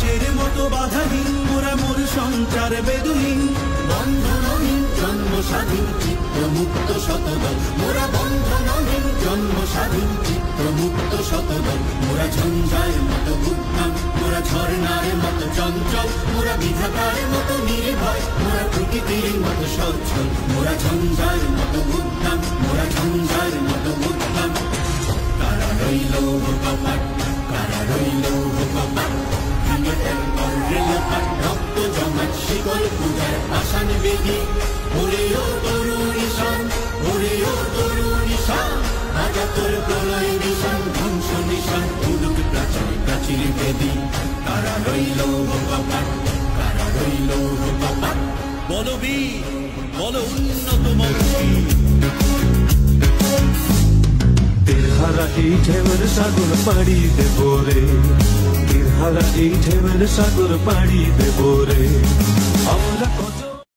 আকাশের মতো বাধাহীন মোরা মোর সঞ্চার বেদুহীন বন্ধনহীন জন্ম স্বাধীন চিত্তমুক্ত শতদল মোরা বন্ধনহীন জন্ম স্বাধীন চিত্তমুক্ত শতদল মোরা ঝঞ্ঝার মতো উদ্যম মোরা ঝর্ণার মতো চঞ্চল মোরা বিধাতার মতো নির্ভয় মোরা প্রকৃতির মতো সচ্ছল মোরা ঝঞ্ঝার মতো উদ্যম মোরা ঝঞ্ঝার মতো উদ্যম কারা রইল কপাট কারা রইল কপাট ভেঙে ফেল রেল পাট রক্ত জমাট শিকল পূজার আসান বেদি ওরে ও তরুণ ঈশান ওরে ও তরুণ ঈশান আজা তোর প্রলয় নিশান ধ্বংস নিশান উলুক প্রাচীর প্রাচীর বেদি কারা রইল কপাট কারা রইল কপাট বলো বীর বলো উন্নত মন্ত্রী তিরহারা এই ঢেউয়ের সাগর পাড়ি দেব রে তিরহারা এই ঢেউয়ের সাগর পাড়ি দেব রে